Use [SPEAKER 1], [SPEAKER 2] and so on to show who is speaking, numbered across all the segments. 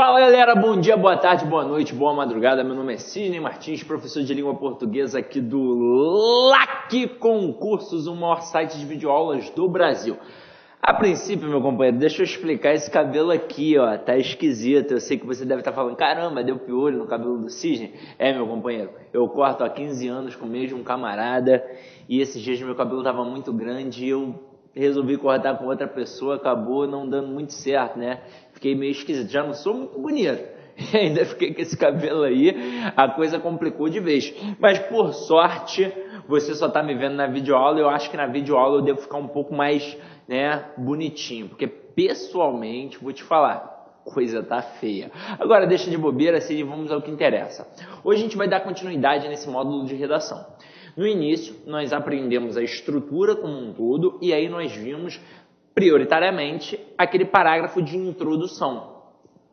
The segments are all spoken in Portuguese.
[SPEAKER 1] Fala galera, bom dia, boa tarde, boa noite, boa madrugada. Meu nome é Sidney Martins, professor de língua portuguesa aqui do LAC Concursos, o maior site de videoaulas do Brasil. A princípio, meu companheiro, deixa eu explicar esse cabelo aqui, ó, tá esquisito. Eu sei que você deve estar falando, caramba, deu piolho no cabelo do Sidney. É, meu companheiro, eu corto há 15 anos com o mesmo camarada e esses dias meu cabelo tava muito grande e eu resolvi cortar com outra pessoa, acabou não dando muito certo, né? Fiquei meio esquisito, já não sou muito bonito. E ainda fiquei com esse cabelo aí, a coisa complicou de vez. Mas por sorte, você só tá me vendo na videoaula, eu acho que na videoaula eu devo ficar um pouco mais, né, bonitinho, porque pessoalmente, vou te falar, coisa tá feia. Agora deixa de bobeira, assim, vamos ao que interessa. Hoje a gente vai dar continuidade nesse módulo de redação. No início, nós aprendemos a estrutura como um todo e aí nós vimos, prioritariamente, aquele parágrafo de introdução.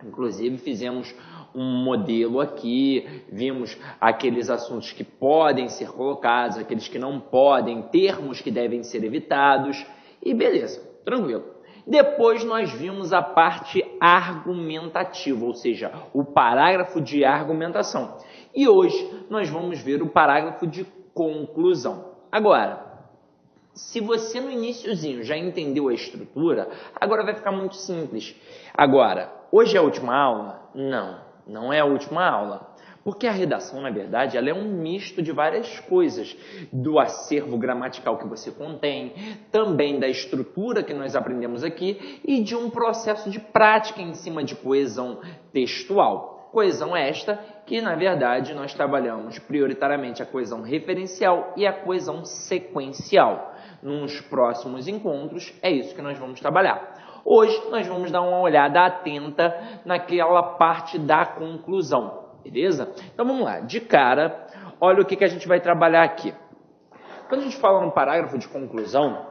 [SPEAKER 1] Inclusive, fizemos um modelo aqui, vimos aqueles assuntos que podem ser colocados, aqueles que não podem, termos que devem ser evitados e beleza, tranquilo. Depois nós vimos a parte argumentativa, ou seja, o parágrafo de argumentação. E hoje nós vamos ver o parágrafo de conclusão. Agora, se você no iniciozinho já entendeu a estrutura, agora vai ficar muito simples. Agora, hoje é a última aula? Não, não é a última aula. Porque a redação, na verdade, ela é um misto de várias coisas. Do acervo gramatical que você contém, também da estrutura que nós aprendemos aqui e de um processo de prática em cima de coesão textual. Coesão esta que, na verdade, nós trabalhamos prioritariamente a coesão referencial e a coesão sequencial. Nos próximos encontros, é isso que nós vamos trabalhar. Hoje, nós vamos dar uma olhada atenta naquela parte da conclusão, beleza? Então, vamos lá. De cara, olha o que a gente vai trabalhar aqui. Quando a gente fala no parágrafo de conclusão,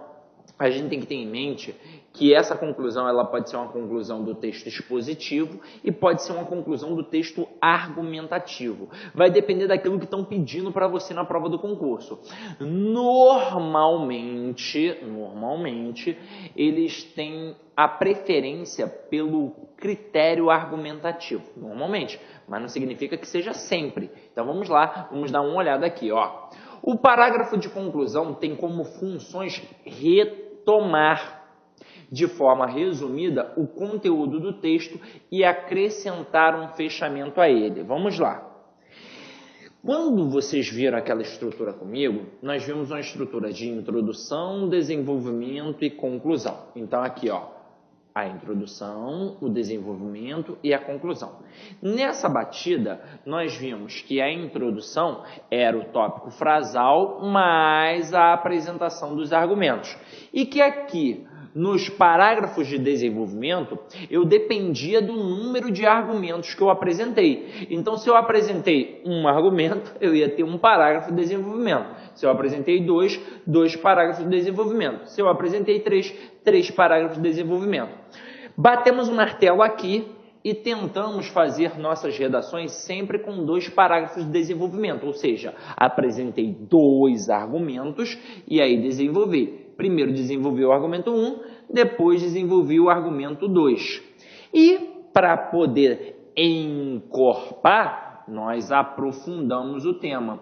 [SPEAKER 1] a gente tem que ter em mente que essa conclusão ela pode ser uma conclusão do texto expositivo e pode ser uma conclusão do texto argumentativo. Vai depender daquilo que estão pedindo para você na prova do concurso. Normalmente, eles têm a preferência pelo critério argumentativo. Normalmente, mas não significa que seja sempre. Então vamos lá, vamos dar uma olhada aqui, ó. O parágrafo de conclusão tem como funções retomar de forma resumida o conteúdo do texto e acrescentar um fechamento a ele. Vamos lá. Quando vocês viram aquela estrutura comigo, nós vimos uma estrutura de introdução, desenvolvimento e conclusão. Então aqui, ó, a introdução, o desenvolvimento e a conclusão. Nessa batida, nós vimos que a introdução era o tópico frasal mais a apresentação dos argumentos. E que aqui, nos parágrafos de desenvolvimento, eu dependia do número de argumentos que eu apresentei. Então, se eu apresentei um argumento, eu ia ter um parágrafo de desenvolvimento. Se eu apresentei dois parágrafos de desenvolvimento. Se eu apresentei três parágrafos de desenvolvimento. Batemos o martelo aqui e tentamos fazer nossas redações sempre com 2 parágrafos de desenvolvimento. Ou seja, apresentei 2 argumentos e aí desenvolvi. Primeiro desenvolvi o argumento 1, depois desenvolvi o argumento 2. E para poder encorpar, nós aprofundamos o tema.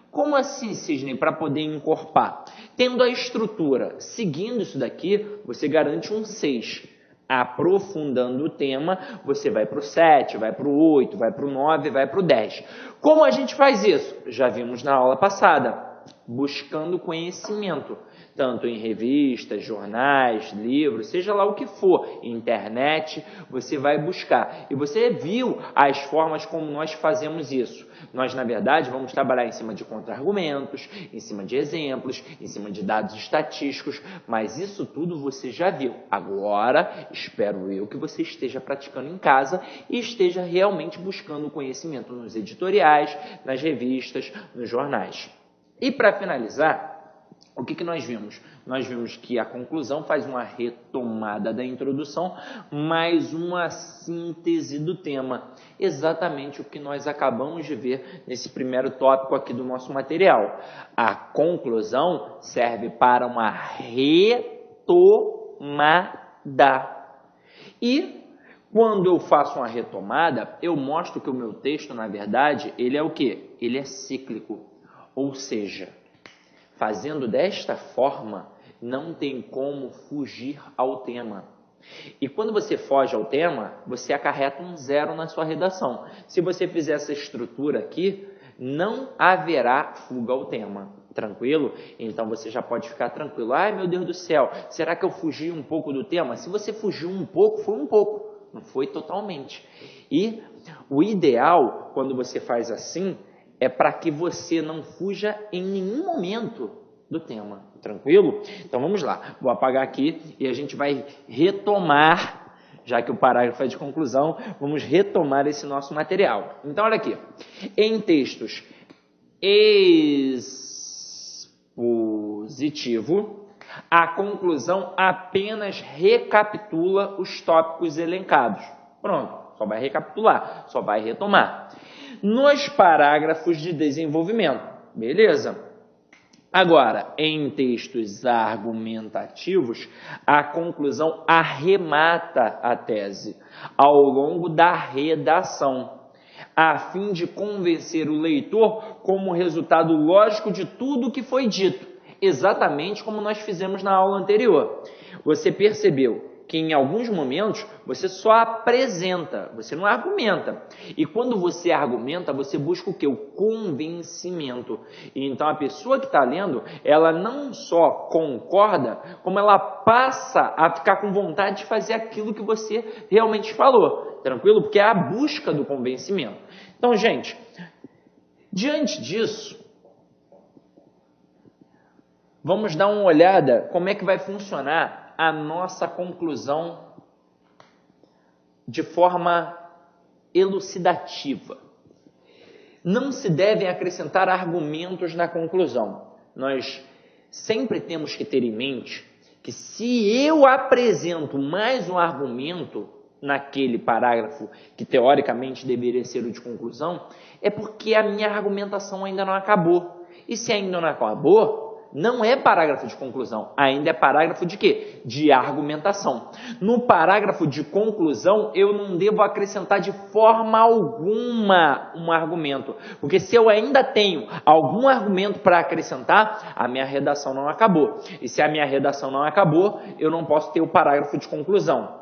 [SPEAKER 1] Como assim, Sidney, para poder encorpar? Tendo a estrutura, seguindo isso daqui, você garante um 6. Aprofundando o tema, você vai para o 7, vai para o 8, vai para o 9, vai para o 10. Como a gente faz isso? Já vimos na aula passada. Buscando conhecimento, tanto em revistas, jornais, livros, seja lá o que for, internet, você vai buscar. E você viu as formas como nós fazemos isso. Nós, na verdade, vamos trabalhar em cima de contra-argumentos, em cima de exemplos, em cima de dados estatísticos, mas isso tudo você já viu. Agora, espero eu que você esteja praticando em casa e esteja realmente buscando conhecimento nos editoriais, nas revistas, nos jornais. E para finalizar, o que nós vimos? Nós vimos que a conclusão faz uma retomada da introdução, mais uma síntese do tema. Exatamente o que nós acabamos de ver nesse primeiro tópico aqui do nosso material. A conclusão serve para uma retomada. E Quando eu faço uma retomada, eu mostro que o meu texto, na verdade, ele é o quê? Ele é cíclico. Ou seja, fazendo desta forma, não tem como fugir ao tema. E quando você foge ao tema, você acarreta um 0 na sua redação. Se você fizer essa estrutura aqui, não haverá fuga ao tema. Tranquilo? Então você já pode ficar tranquilo. Ai, meu Deus do céu, será que eu fugi um pouco do tema? Se você fugiu um pouco, foi um pouco. Não foi totalmente. E o ideal, quando você faz assim, é para que você não fuja em nenhum momento do tema. Tranquilo? Então vamos lá. Vou apagar aqui e a gente vai retomar, já que o parágrafo é de conclusão, vamos retomar esse nosso material. Então olha aqui. Em textos expositivo, a conclusão apenas recapitula os tópicos elencados. Pronto, só vai recapitular, só vai retomar. Nos parágrafos de desenvolvimento, beleza? Agora, em textos argumentativos, a conclusão arremata a tese ao longo da redação, a fim de convencer o leitor como resultado lógico de tudo o que foi dito, exatamente como nós fizemos na aula anterior. Você percebeu que em alguns momentos você só apresenta, você não argumenta. E quando você argumenta, você busca o quê? O convencimento. E então a pessoa que está lendo, ela não só concorda, como ela passa a ficar com vontade de fazer aquilo que você realmente falou. Tranquilo? Porque é a busca do convencimento. Então, gente, diante disso, vamos dar uma olhada como é que vai funcionar a nossa conclusão de forma elucidativa. Não se devem acrescentar argumentos na conclusão. Nós sempre temos que ter em mente que se eu apresento mais um argumento naquele parágrafo que teoricamente deveria ser o de conclusão, é porque a minha argumentação ainda não acabou. E se ainda não acabou, não é parágrafo de conclusão, ainda é parágrafo de quê? De argumentação. No parágrafo de conclusão, eu não devo acrescentar de forma alguma um argumento, porque se eu ainda tenho algum argumento para acrescentar, a minha redação não acabou. E se a minha redação não acabou, eu não posso ter o parágrafo de conclusão.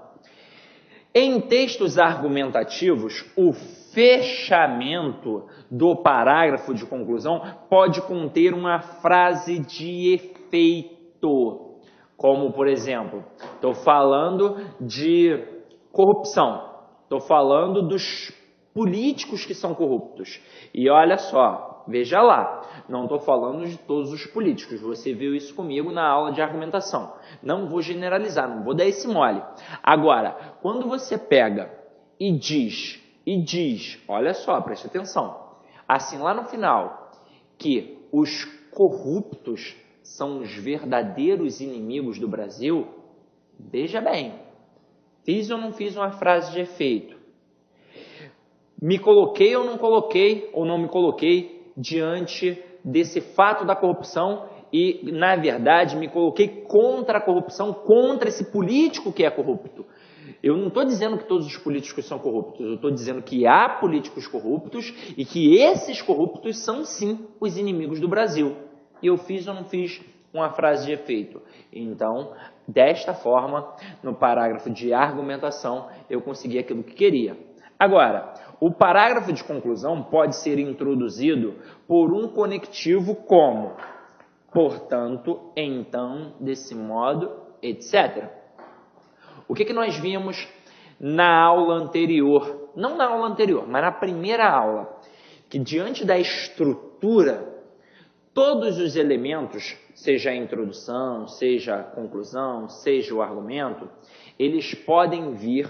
[SPEAKER 1] Em textos argumentativos, o fechamento do parágrafo de conclusão pode conter uma frase de efeito, como, por exemplo, estou falando de corrupção, estou falando dos políticos que são corruptos. E olha só, veja lá, não estou falando de todos os políticos, você viu isso comigo na aula de argumentação. Não vou generalizar, não vou dar esse mole. Agora, quando você pega e diz, olha só, preste atenção, assim lá no final, que os corruptos são os verdadeiros inimigos do Brasil, veja bem, fiz ou não fiz uma frase de efeito? Me coloquei ou não me coloquei diante desse fato da corrupção e, na verdade, me coloquei contra a corrupção, contra esse político que é corrupto. Eu não estou dizendo que todos os políticos são corruptos, eu estou dizendo que há políticos corruptos e que esses corruptos são, sim, os inimigos do Brasil. E eu fiz ou não fiz uma frase de efeito? Então, desta forma, no parágrafo de argumentação, eu consegui aquilo que queria. Agora, o parágrafo de conclusão pode ser introduzido por um conectivo como, portanto, então, desse modo, etc. O que nós vimos na aula anterior? Não na aula anterior, mas na primeira aula. Que diante da estrutura, todos os elementos, seja a introdução, seja a conclusão, seja o argumento, eles podem vir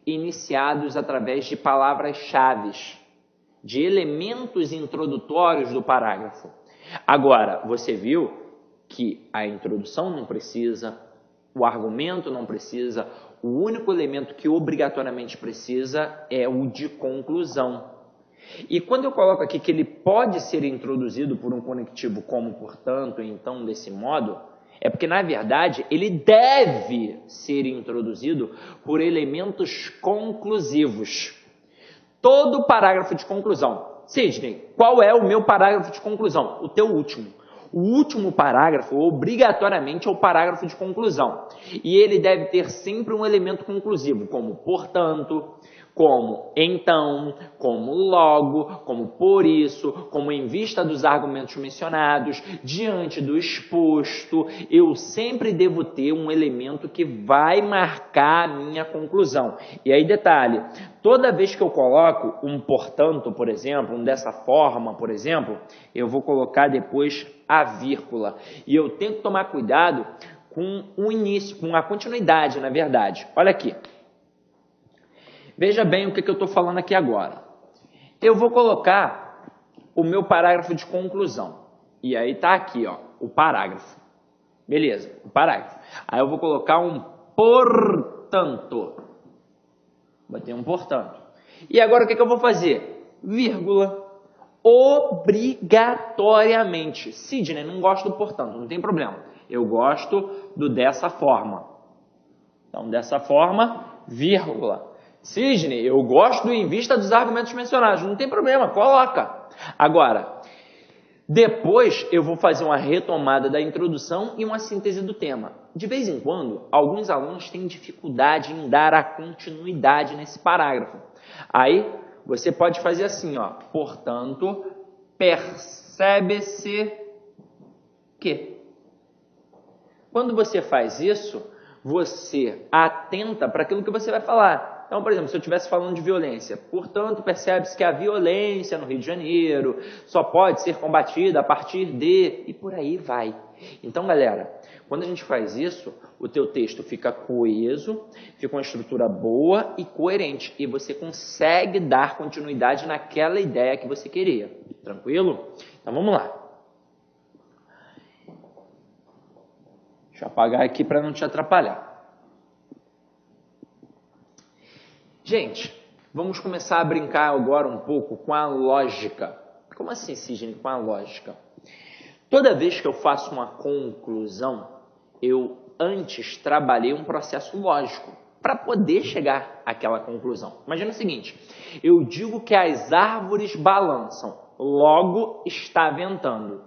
[SPEAKER 1] iniciados através de palavras-chave, de elementos introdutórios do parágrafo. Agora, você viu que a introdução não precisa, o argumento não precisa, o único elemento que obrigatoriamente precisa é o de conclusão. E quando eu coloco aqui que ele pode ser introduzido por um conectivo como, portanto, então, desse modo, É porque, na verdade, ele deve ser introduzido por elementos conclusivos. Todo parágrafo de conclusão. Sidney, qual é o meu parágrafo de conclusão? O teu último. O último parágrafo, obrigatoriamente, é o parágrafo de conclusão. E ele deve ter sempre um elemento conclusivo, como portanto, como então, como logo, como por isso, como em vista dos argumentos mencionados, diante do exposto. Eu sempre devo ter um elemento que vai marcar a minha conclusão. E aí, detalhe, toda vez que eu coloco um portanto, por exemplo, um dessa forma, por exemplo, eu vou colocar depois a vírgula. E eu tenho que tomar cuidado com o início, com a continuidade, na verdade. Olha aqui. Veja bem o que eu estou falando aqui agora. Eu vou colocar o meu parágrafo de conclusão. E aí está aqui, ó, o parágrafo. Beleza, o parágrafo. Aí eu vou colocar um portanto. Botei um portanto. E agora o que eu vou fazer? Vírgula. Obrigatoriamente. Sidney, não gosto do portanto, não tem problema. Eu gosto do dessa forma. Então, dessa forma, vírgula. Sidney, eu gosto do em vista dos argumentos mencionados. Não tem problema, coloca. Agora, depois eu vou fazer uma retomada da introdução e uma síntese do tema. De vez em quando, alguns alunos têm dificuldade em dar a continuidade nesse parágrafo. Aí, você pode fazer assim, ó. Portanto, percebe-se que. Quando você faz isso, você atenta para aquilo que você vai falar. Então, por exemplo, se eu estivesse falando de violência, portanto, percebe-se que a violência no Rio de Janeiro só pode ser combatida a partir de... E por aí vai. Então, galera, quando a gente faz isso, o teu texto fica coeso, fica uma estrutura boa e coerente. E você consegue dar continuidade naquela ideia que você queria. Tranquilo? Então, vamos lá. Deixa eu apagar aqui para não te atrapalhar. Gente, vamos começar a brincar agora um pouco com a lógica. Como assim, Sidney, com a lógica? Toda vez que eu faço uma conclusão, eu antes trabalhei um processo lógico para poder chegar àquela conclusão. Imagina o seguinte, eu digo que as árvores balançam, logo está ventando.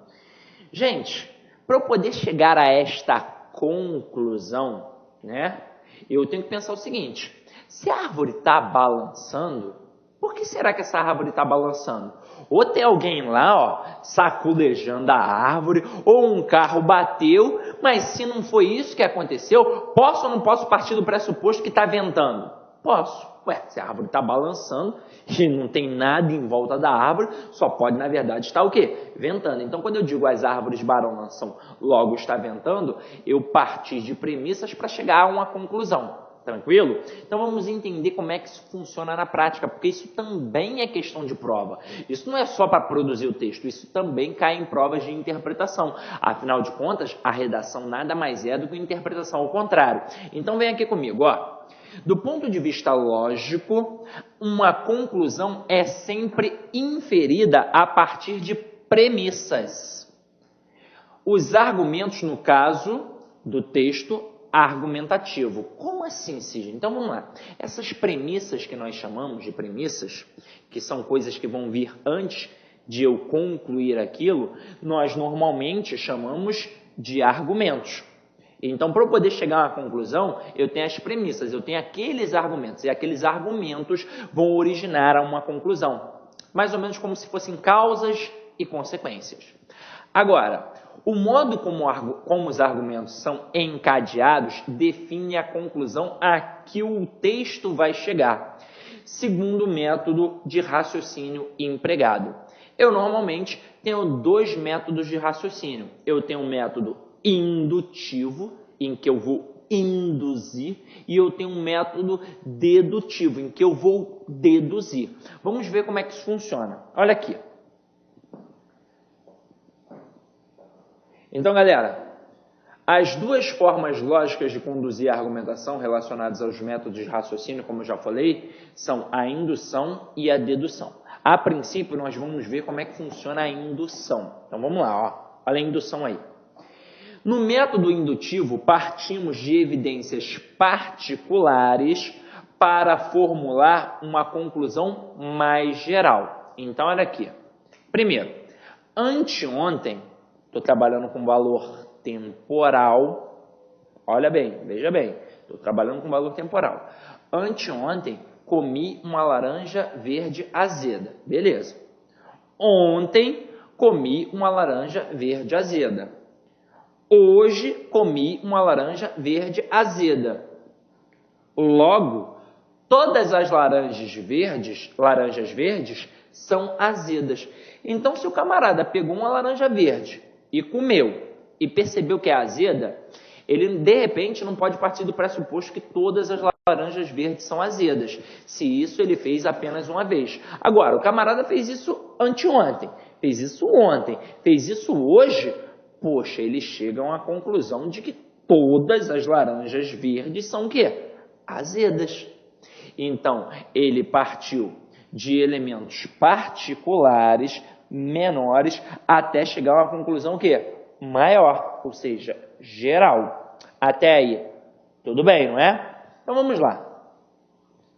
[SPEAKER 1] Gente, para eu poder chegar a esta conclusão, né, eu tenho que pensar o seguinte... Se a árvore está balançando, por que será que essa árvore está balançando? Ou tem alguém lá, ó, saculejando a árvore, ou um carro bateu, mas se não foi isso que aconteceu, posso ou não posso partir do pressuposto que está ventando? Posso. Ué, se a árvore está balançando e não tem nada em volta da árvore, só pode, na verdade, estar o quê? Ventando. Então, quando eu digo as árvores balançam, logo está ventando, eu parti de premissas para chegar a uma conclusão. Tranquilo? Então vamos entender como é que isso funciona na prática, porque isso também é questão de prova. Isso não é só para produzir o texto, isso também cai em provas de interpretação. Afinal de contas, a redação nada mais é do que interpretação ao contrário. Então vem aqui comigo, ó. Do ponto de vista lógico, uma conclusão é sempre inferida a partir de premissas. Os argumentos, no caso do texto, argumentativo. Como assim, Sidney? Então vamos lá. Essas premissas que nós chamamos de premissas, que são coisas que vão vir antes de eu concluir aquilo, nós normalmente chamamos de argumentos. Então, para eu poder chegar a uma conclusão, eu tenho as premissas, eu tenho aqueles argumentos, e aqueles argumentos vão originar a uma conclusão. Mais ou menos como se fossem causas e consequências. Agora, o modo como os argumentos são encadeados define a conclusão a que o texto vai chegar, segundo o método de raciocínio empregado. Eu normalmente tenho dois métodos de raciocínio. Eu tenho um método indutivo, em que eu vou induzir, e eu tenho um método dedutivo, em que eu vou deduzir. Vamos ver como é que isso funciona. Olha aqui. Então, galera, as duas formas lógicas de conduzir a argumentação relacionadas aos métodos de raciocínio, como eu já falei, são a indução e a dedução. A princípio, nós vamos ver como é que funciona a indução. Então, vamos lá, ó. Olha a indução aí. No método indutivo, partimos de evidências particulares para formular uma conclusão mais geral. Então, olha aqui. Primeiro, anteontem, estou trabalhando com valor temporal. Olha bem, veja bem, estou trabalhando com valor temporal. Anteontem, comi uma laranja verde azeda. Beleza. Ontem, comi uma laranja verde azeda. Hoje, comi uma laranja verde azeda. Logo, todas as laranjas verdes são azedas. Então, se o camarada pegou uma laranja verde e comeu e percebeu que é azeda, ele, de repente, não pode partir do pressuposto que todas as laranjas verdes são azedas, se isso ele fez apenas uma vez. Agora, o camarada fez isso anteontem, fez isso ontem, fez isso hoje, poxa, eles chegam à conclusão de que todas as laranjas verdes são o quê? Azedas. Então, ele partiu de elementos particulares, menores, até chegar a uma conclusão que maior, ou seja, geral. Até aí, tudo bem, não é? Então vamos lá.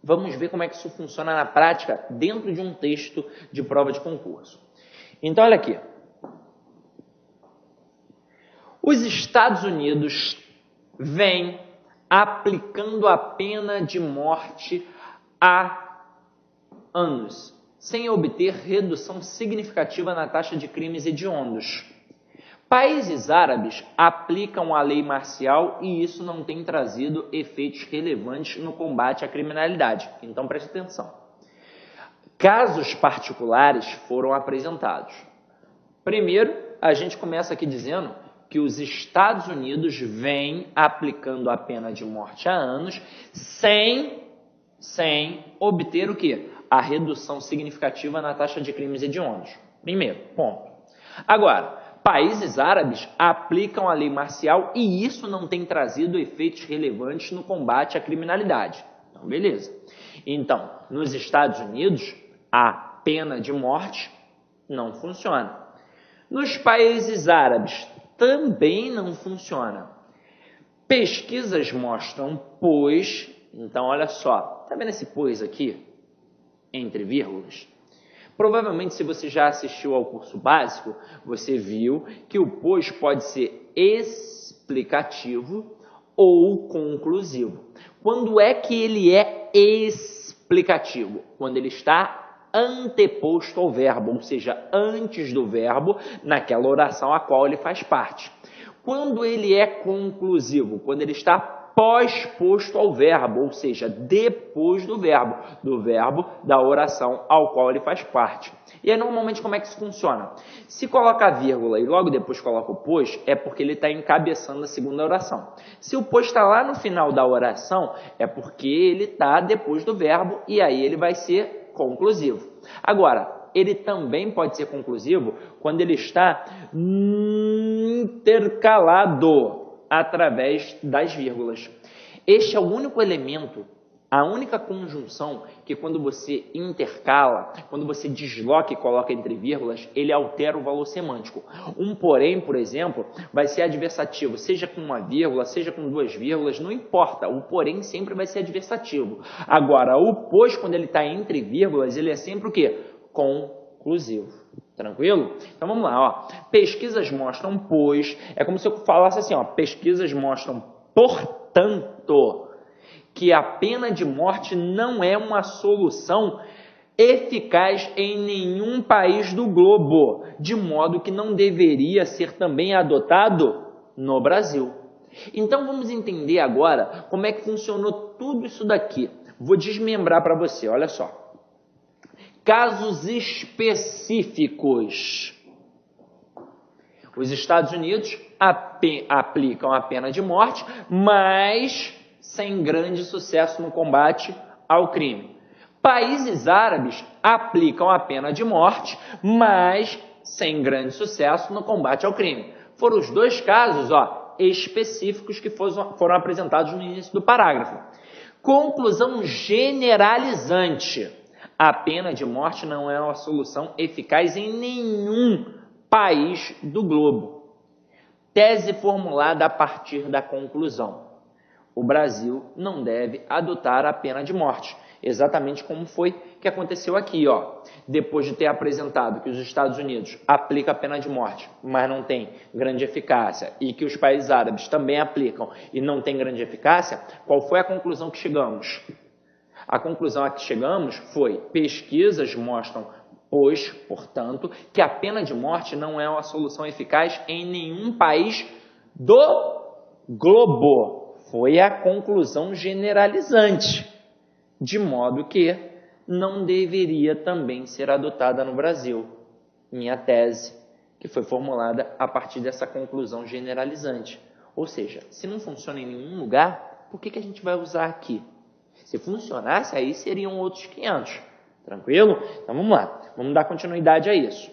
[SPEAKER 1] Vamos ver como é que isso funciona na prática dentro de um texto de prova de concurso. Então, olha aqui. Os Estados Unidos vêm aplicando a pena de morte há anos, sem obter redução significativa na taxa de crimes hediondos. Países árabes aplicam a lei marcial e isso não tem trazido efeitos relevantes no combate à criminalidade. Então, preste atenção. Casos particulares foram apresentados. Primeiro, a gente começa aqui dizendo que os Estados Unidos vêm aplicando a pena de morte há anos sem obter o quê? A redução significativa na taxa de crimes hediondos. Primeiro, ponto. Agora, países árabes aplicam a lei marcial e isso não tem trazido efeitos relevantes no combate à criminalidade. Então, beleza. Então, nos Estados Unidos, a pena de morte não funciona. Nos países árabes, também não funciona. Pesquisas mostram, pois... Então, olha só. Tá vendo esse pois aqui? Entre vírgulas? Provavelmente, se você já assistiu ao curso básico, você viu que o pois pode ser explicativo ou conclusivo. Quando é que ele é explicativo? Quando ele está anteposto ao verbo, ou seja, antes do verbo, naquela oração a qual ele faz parte. Quando ele é conclusivo? Quando ele está pós-posto ao verbo, ou seja, depois do verbo da oração ao qual ele faz parte. E aí, normalmente, como é que isso funciona? Se coloca a vírgula e logo depois coloca o pois, é porque ele está encabeçando a segunda oração. Se o pois está lá no final da oração, é porque ele está depois do verbo e aí ele vai ser conclusivo. Agora, ele também pode ser conclusivo quando ele está intercalado através das vírgulas. Este é o único elemento, a única conjunção que quando você intercala, quando você desloca e coloca entre vírgulas, ele altera o valor semântico. Um porém, por exemplo, vai ser adversativo, seja com uma vírgula, seja com duas vírgulas, não importa, o porém sempre vai ser adversativo. Agora, o pois, quando ele está entre vírgulas, ele é sempre o quê? Conclusivo. Tranquilo? Então vamos lá, ó. Pesquisas mostram, pois, é como se eu falasse assim, ó, pesquisas mostram, portanto, que a pena de morte não é uma solução eficaz em nenhum país do globo, de modo que não deveria ser também adotado no Brasil. Então vamos entender agora como é que funcionou tudo isso daqui. Vou desmembrar para você, olha só. Casos específicos. Os Estados Unidos aplicam a pena de morte, mas sem grande sucesso no combate ao crime. Países árabes aplicam a pena de morte, mas sem grande sucesso no combate ao crime. Foram os dois casos, ó, específicos que foram apresentados no início do parágrafo. Conclusão generalizante. A pena de morte não é uma solução eficaz em nenhum país do globo. Tese formulada a partir da conclusão. O Brasil não deve adotar a pena de morte. Exatamente como foi que aconteceu aqui, ó. Depois de ter apresentado que os Estados Unidos aplicam a pena de morte, mas não tem grande eficácia, e que os países árabes também aplicam e não tem grande eficácia, qual foi a conclusão que chegamos? A conclusão a que chegamos foi: pesquisas mostram, portanto, que a pena de morte não é uma solução eficaz em nenhum país do globo. Foi a conclusão generalizante, de modo que não deveria também ser adotada no Brasil. Minha tese, que foi formulada a partir dessa conclusão generalizante. Ou seja, se não funciona em nenhum lugar, por que a gente vai usar aqui? Se funcionasse, aí seriam outros 500. Tranquilo? Então vamos lá, vamos dar continuidade a isso.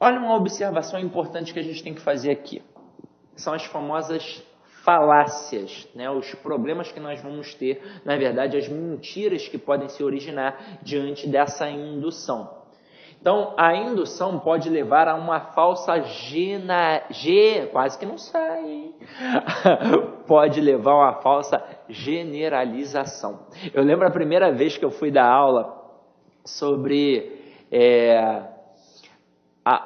[SPEAKER 1] Olha uma observação importante que a gente tem que fazer aqui. São as famosas falácias, né? Os problemas que nós vamos ter, na verdade, as mentiras que podem se originar diante dessa indução. Então, a indução pode levar a uma falsa quase que não sai, hein? Pode levar a uma falsa generalização. Eu lembro a primeira vez que eu fui dar aula sobre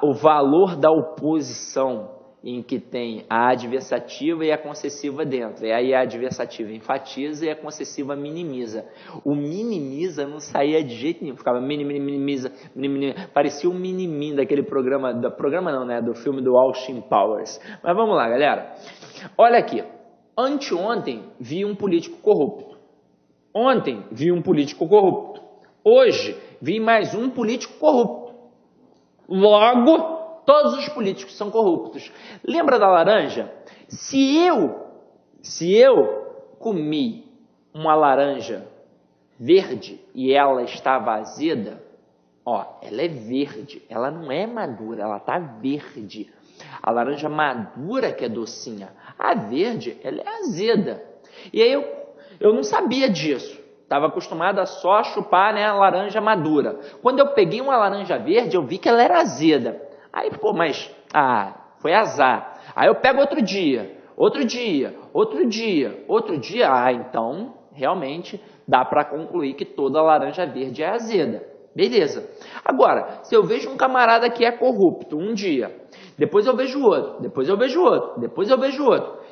[SPEAKER 1] o valor da oposição, em que tem a adversativa e a concessiva dentro. E aí a adversativa enfatiza e a concessiva minimiza. O minimiza não saía de jeito nenhum, ficava minimiza. Parecia um minimin daquele programa não, né? Do filme do Austin Powers. Mas vamos lá, galera. Olha aqui. Anteontem vi um político corrupto. Ontem vi um político corrupto. Hoje vi mais um político corrupto. Logo, todos os políticos são corruptos. Lembra da laranja? Se eu comi uma laranja verde e ela estava azeda, ó, ela é verde, ela não é madura, ela está verde. A laranja madura que é docinha, a verde, ela é azeda. E aí eu não sabia disso. Estava acostumado a só chupar, né, a laranja madura. Quando eu peguei uma laranja verde, eu vi que ela era azeda. Aí, foi azar. Aí eu pego outro dia, então, realmente, dá para concluir que toda laranja verde é azeda. Beleza. Agora, se eu vejo um camarada que é corrupto um dia, depois eu vejo outro,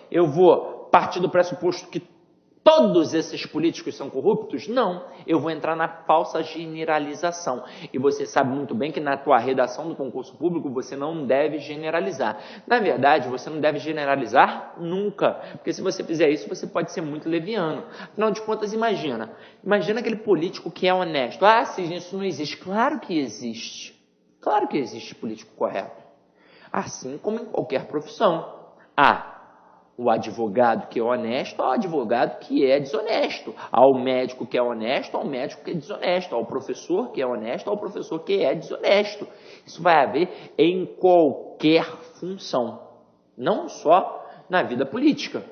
[SPEAKER 1] eu vou partir do pressuposto que todos esses políticos são corruptos? Não, eu vou entrar na falsa generalização. E você sabe muito bem que na tua redação do concurso público você não deve generalizar. Na verdade, você não deve generalizar nunca, porque se você fizer isso, você pode ser muito leviano. Afinal de contas, imagina aquele político que é honesto. Ah, se isso não existe. Claro que existe. Claro que existe político correto. Assim como em qualquer profissão. O advogado que é honesto ao advogado que é desonesto, ao médico que é honesto ao médico que é desonesto, ao professor que é honesto ao professor que é desonesto. Isso vai haver em qualquer função, não só na vida política.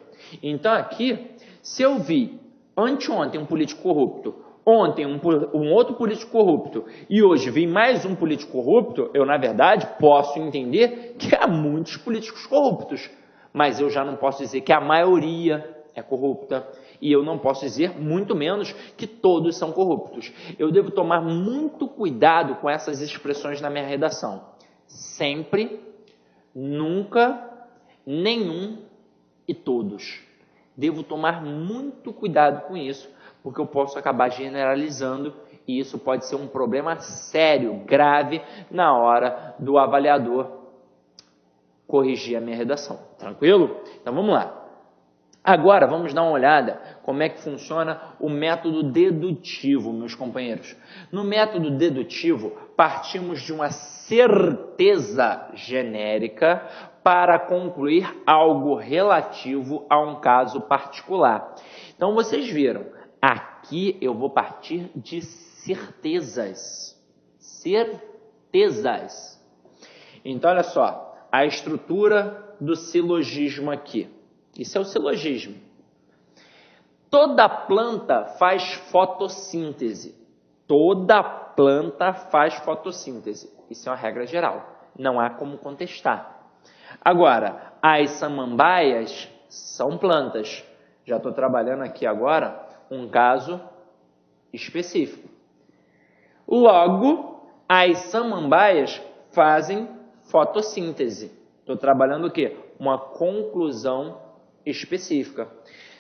[SPEAKER 1] Então aqui, se eu vi anteontem um político corrupto, ontem um outro político corrupto e hoje vi mais um político corrupto, eu na verdade posso entender que há muitos políticos corruptos. Mas eu já não posso dizer que a maioria é corrupta. E eu não posso dizer, muito menos, que todos são corruptos. Eu devo tomar muito cuidado com essas expressões na minha redação. Sempre, nunca, nenhum e todos. Devo tomar muito cuidado com isso, porque eu posso acabar generalizando e isso pode ser um problema sério, grave, na hora do avaliador corrigir a minha redação, tranquilo? Então vamos lá. Agora vamos dar uma olhada como é que funciona o método dedutivo, meus companheiros. No método dedutivo, partimos de uma certeza genérica para concluir algo relativo a um caso particular. Então vocês viram, aqui eu vou partir de certezas. Certezas. Então olha só. A estrutura do silogismo aqui. Isso é o silogismo. Toda planta faz fotossíntese. Toda planta faz fotossíntese. Isso é uma regra geral. não há como contestar. Agora, as samambaias são plantas. Já estou trabalhando aqui agora um caso específico. Logo, as samambaias fazem fotossíntese. Estou trabalhando o quê? Uma conclusão específica.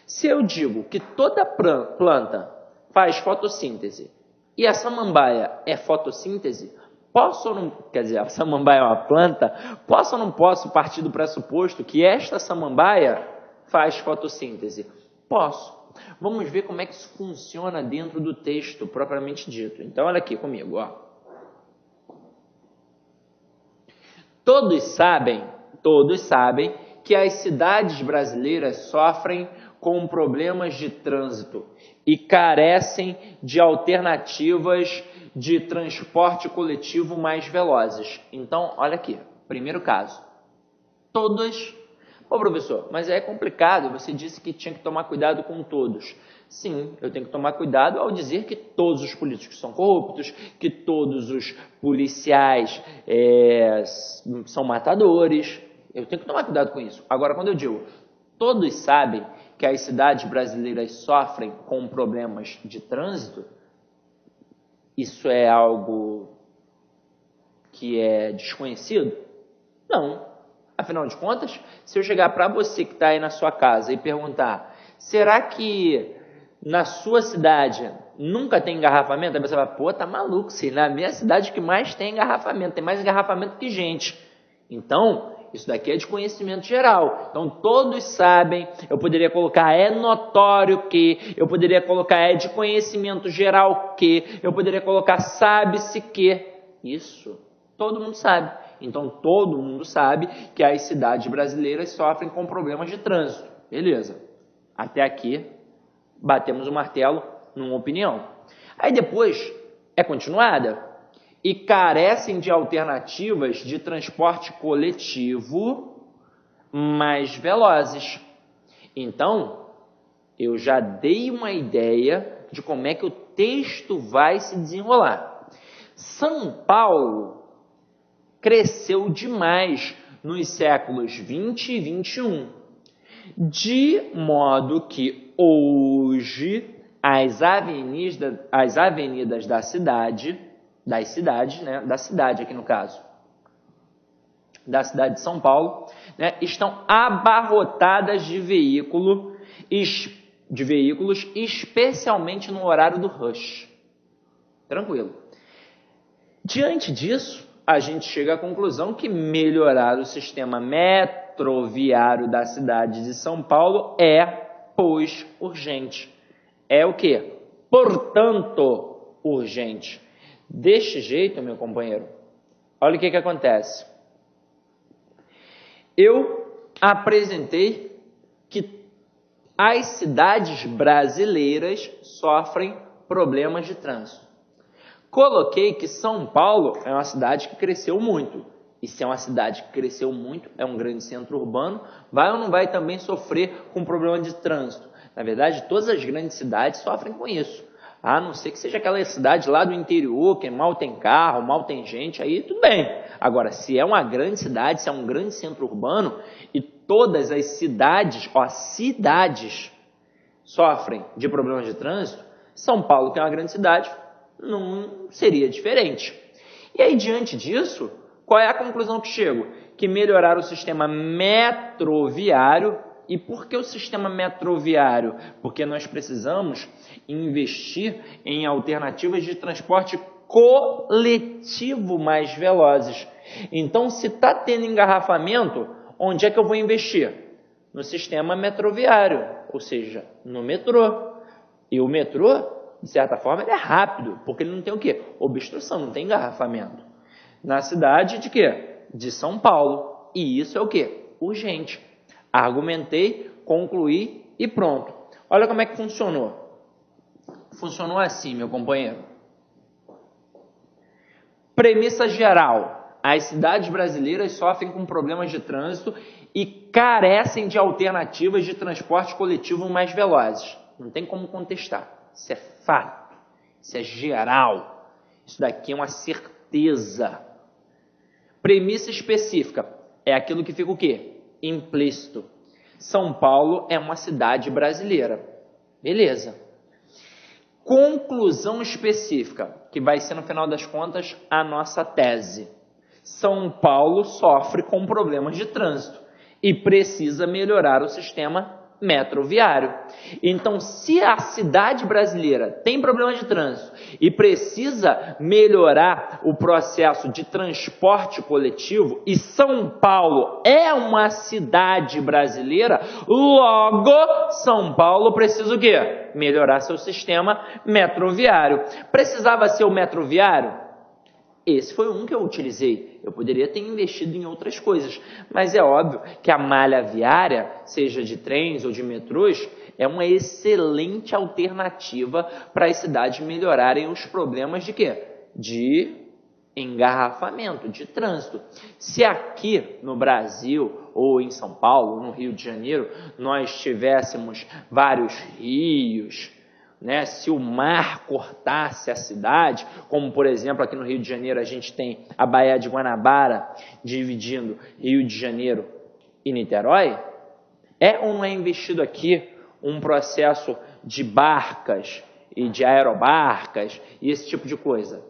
[SPEAKER 1] Se eu digo que toda planta faz fotossíntese e a samambaia é fotossíntese, posso ou não, quer dizer, a samambaia é uma planta, posso ou não posso partir do pressuposto que esta samambaia faz fotossíntese? Posso. Vamos ver como é que isso funciona dentro do texto propriamente dito. Então, olha aqui comigo, ó. Todos sabem que as cidades brasileiras sofrem com problemas de trânsito e carecem de alternativas de transporte coletivo mais velozes. Então, olha aqui, primeiro caso. Todos... Ô, professor, mas é complicado, você disse que tinha que tomar cuidado com todos. Sim, eu tenho que tomar cuidado ao dizer que todos os políticos são corruptos, que todos os policiais são matadores. Eu tenho que tomar cuidado com isso. Agora, quando eu digo todos sabem que as cidades brasileiras sofrem com problemas de trânsito, isso é algo que é desconhecido? Não. Afinal de contas, se eu chegar para você que está aí na sua casa e perguntar, será que na sua cidade nunca tem engarrafamento? Aí você vai, pô, tá maluco, se na minha cidade que mais tem engarrafamento, tem mais engarrafamento que gente. Então, isso daqui é de conhecimento geral. Então, todos sabem, eu poderia colocar é notório que, eu poderia colocar é de conhecimento geral que, eu poderia colocar sabe-se que. Isso, todo mundo sabe. Então, todo mundo sabe que as cidades brasileiras sofrem com problemas de trânsito. Beleza. Até aqui, batemos o martelo numa opinião. Aí depois, é continuada. E carecem de alternativas de transporte coletivo mais velozes. Então, eu já dei uma ideia de como é que o texto vai se desenrolar. São Paulo cresceu demais nos séculos 20 e 21, de modo que hoje as avenidas da cidade aqui no caso, da cidade de São Paulo, né, estão abarrotadas de veículos, especialmente no horário do rush. Tranquilo. Diante disso, a gente chega à conclusão que melhorar o sistema metroviário da cidade de São Paulo é, pois, urgente. É o quê? Portanto, urgente. Deste jeito, meu companheiro, olha o que acontece. Eu apresentei que as cidades brasileiras sofrem problemas de trânsito. Coloquei que São Paulo é uma cidade que cresceu muito. E se é uma cidade que cresceu muito, é um grande centro urbano, vai ou não vai também sofrer com problema de trânsito? Na verdade, todas as grandes cidades sofrem com isso. A não ser que seja aquela cidade lá do interior, que mal tem carro, mal tem gente, aí tudo bem. Agora, se é uma grande cidade, se é um grande centro urbano, e todas as cidades sofrem de problemas de trânsito, São Paulo, que é uma grande cidade, não seria diferente. E aí, diante disso, qual é a conclusão que chego? Que melhorar o sistema metroviário. E por que o sistema metroviário? Porque nós precisamos investir em alternativas de transporte coletivo mais velozes. Então, se está tendo engarrafamento, onde é que eu vou investir? No sistema metroviário, ou seja, no metrô. E o metrô, de certa forma, ele é rápido, porque ele não tem o quê? Obstrução, não tem engarrafamento. Na cidade de quê? De São Paulo. E isso é o quê? Urgente. Argumentei, concluí e pronto. Olha como é que funcionou. Funcionou assim, meu companheiro. Premissa geral. As cidades brasileiras sofrem com problemas de trânsito e carecem de alternativas de transporte coletivo mais velozes. Não tem como contestar. Isso é fato. Isso é geral. Isso daqui é uma certeza. Premissa específica é aquilo que fica o quê? Implícito. São Paulo é uma cidade brasileira. Beleza. Conclusão específica, que vai ser, no final das contas, a nossa tese. São Paulo sofre com problemas de trânsito e precisa melhorar o sistema metroviário. Então, se a cidade brasileira tem problemas de trânsito e precisa melhorar o processo de transporte coletivo, e São Paulo é uma cidade brasileira, logo São Paulo precisa o quê? Melhorar seu sistema metroviário. Precisava ser o metroviário? Esse foi um que eu utilizei. Eu poderia ter investido em outras coisas, mas é óbvio que a malha viária, seja de trens ou de metrôs, é uma excelente alternativa para as cidades melhorarem os problemas de quê? De engarrafamento, de trânsito. Se aqui no Brasil, ou em São Paulo, no Rio de Janeiro, nós tivéssemos vários rios, né? Se o mar cortasse a cidade, como por exemplo aqui no Rio de Janeiro a gente tem a Baía de Guanabara dividindo Rio de Janeiro e Niterói, é ou não é investido aqui um processo de barcas e de aerobarcas e esse tipo de coisa?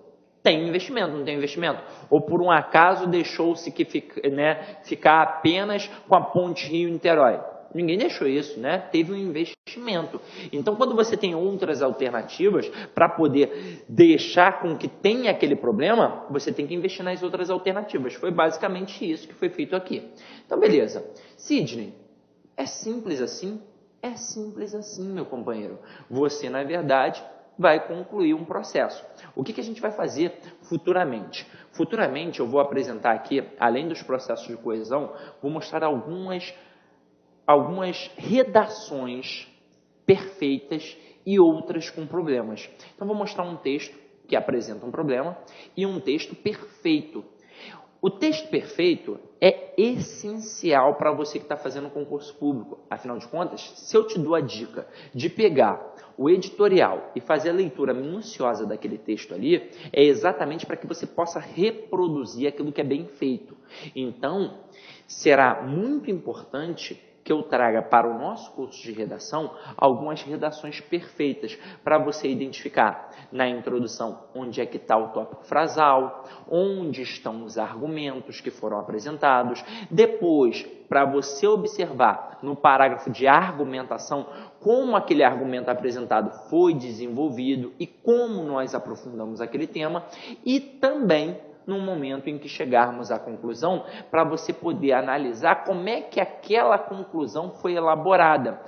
[SPEAKER 1] Tem investimento, não tem investimento? Ou por um acaso deixou-se que ficar apenas com a ponte Rio-Niterói? Ninguém deixou isso, né? Teve um investimento. Então, quando você tem outras alternativas para poder deixar com que tenha aquele problema, você tem que investir nas outras alternativas. Foi basicamente isso que foi feito aqui. Então, beleza. Sidney, é simples assim? É simples assim, meu companheiro. Você, na verdade, vai concluir um processo. O que a gente vai fazer futuramente? Futuramente, eu vou apresentar aqui, além dos processos de coesão, vou mostrar algumas redações perfeitas e outras com problemas. Então, vou mostrar um texto que apresenta um problema e um texto perfeito. O texto perfeito é essencial para você que está fazendo um concurso público. Afinal de contas, se eu te dou a dica de pegar o editorial e fazer a leitura minuciosa daquele texto ali, é exatamente para que você possa reproduzir aquilo que é bem feito. Então, será muito importante que eu traga para o nosso curso de redação algumas redações perfeitas para você identificar na introdução onde é que está o tópico frasal, onde estão os argumentos que foram apresentados, depois para você observar no parágrafo de argumentação como aquele argumento apresentado foi desenvolvido e como nós aprofundamos aquele tema, e também no momento em que chegarmos à conclusão, para você poder analisar como é que aquela conclusão foi elaborada,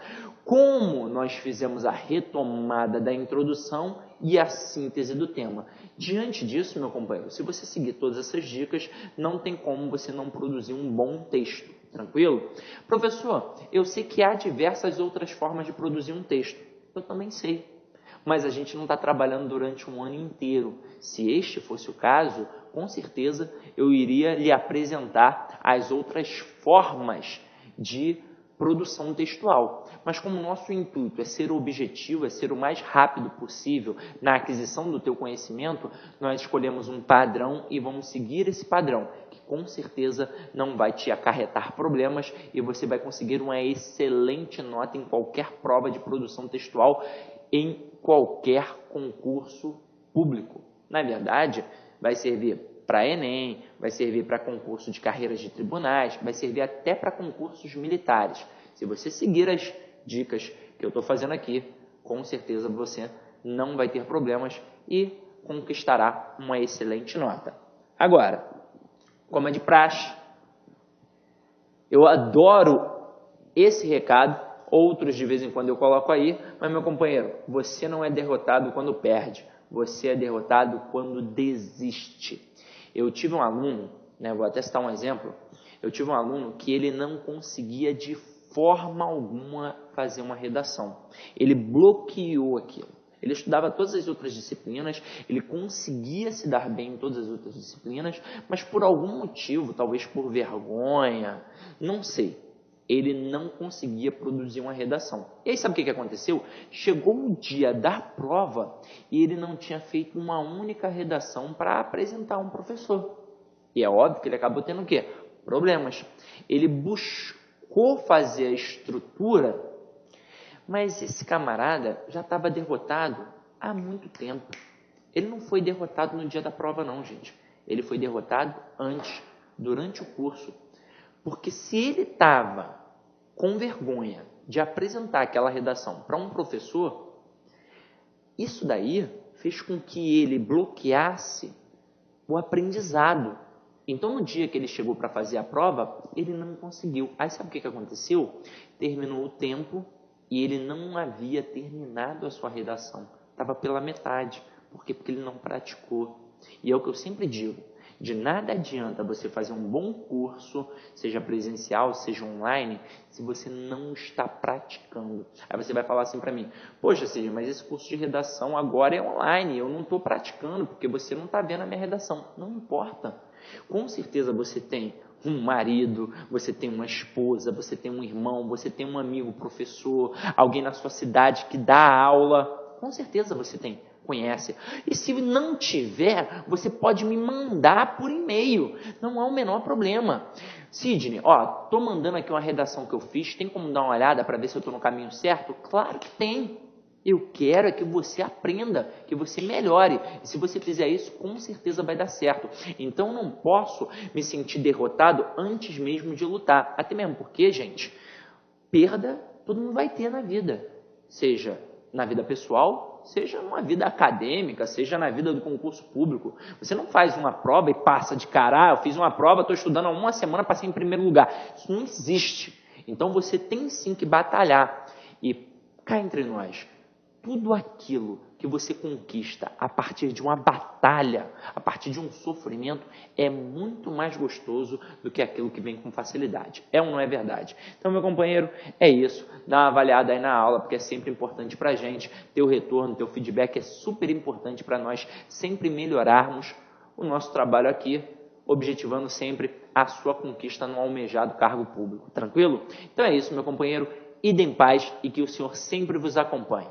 [SPEAKER 1] como nós fizemos a retomada da introdução e a síntese do tema. Diante disso, meu companheiro, se você seguir todas essas dicas, não tem como você não produzir um bom texto, tranquilo? Professor, eu sei que há diversas outras formas de produzir um texto. Eu também sei. Mas a gente não está trabalhando durante um ano inteiro. Se este fosse o caso, com certeza eu iria lhe apresentar as outras formas de produção textual. Mas como o nosso intuito é ser objetivo, é ser o mais rápido possível na aquisição do teu conhecimento, nós escolhemos um padrão e vamos seguir esse padrão, que com certeza não vai te acarretar problemas e você vai conseguir uma excelente nota em qualquer prova de produção textual, em qualquer concurso público. Na verdade, vai servir para Enem, vai servir para concurso de carreiras de tribunais, vai servir até para concursos militares. Se você seguir as dicas que eu estou fazendo aqui, com certeza você não vai ter problemas e conquistará uma excelente nota. Agora, como é de praxe, eu adoro esse recado, outros de vez em quando eu coloco aí, mas meu companheiro, você não é derrotado quando perde, você é derrotado quando desiste. Eu tive um aluno, vou até citar um exemplo, eu tive um aluno que ele não conseguia de forma alguma fazer uma redação. Ele bloqueou aquilo. Ele estudava todas as outras disciplinas, ele conseguia se dar bem em todas as outras disciplinas, mas por algum motivo, talvez por vergonha, não sei, ele não conseguia produzir uma redação. E aí sabe o que aconteceu? Chegou o dia da prova e ele não tinha feito uma única redação para apresentar a um professor. E é óbvio que ele acabou tendo o quê? Problemas. Ele buscou fazer a estrutura, mas esse camarada já estava derrotado há muito tempo. Ele não foi derrotado no dia da prova não, gente. Ele foi derrotado antes, durante o curso. Porque se ele estava com vergonha de apresentar aquela redação para um professor, isso daí fez com que ele bloqueasse o aprendizado. Então, no dia que ele chegou para fazer a prova, ele não conseguiu. Aí, sabe o que aconteceu? Terminou o tempo e ele não havia terminado a sua redação. Estava pela metade. Por quê? Porque ele não praticou. E é o que eu sempre digo. De nada adianta você fazer um bom curso, seja presencial, seja online, se você não está praticando. Aí você vai falar assim para mim, poxa, Cid, mas esse curso de redação agora é online, eu não estou praticando, porque você não está vendo a minha redação. Não importa. Com certeza você tem um marido, você tem uma esposa, você tem um irmão, você tem um amigo, professor, alguém na sua cidade que dá aula. Com certeza você tem. Conhece. E se não tiver, você pode me mandar por e-mail. Não há o menor problema. Sidney, tô mandando aqui uma redação que eu fiz. Tem como dar uma olhada para ver se eu estou no caminho certo? Claro que tem. Eu quero é que você aprenda, que você melhore. E se você fizer isso, com certeza vai dar certo. Então, não posso me sentir derrotado antes mesmo de lutar. Até mesmo porque, gente, perda todo mundo vai ter na vida. Seja na vida pessoal, seja numa vida acadêmica, seja na vida do concurso público. Você não faz uma prova e passa de cara, eu fiz uma prova, estou estudando há uma semana, passei em primeiro lugar. Isso não existe. Então você tem sim que batalhar. E cá entre nós, tudo aquilo que você conquista a partir de uma batalha, a partir de um sofrimento, é muito mais gostoso do que aquilo que vem com facilidade. É ou não é verdade? Então, meu companheiro, é isso. Dá uma avaliada aí na aula, porque é sempre importante para a gente. Teu retorno, teu feedback é super importante para nós sempre melhorarmos o nosso trabalho aqui, objetivando sempre a sua conquista no almejado cargo público. Tranquilo? Então é isso, meu companheiro. Ide em paz e que o Senhor sempre vos acompanhe.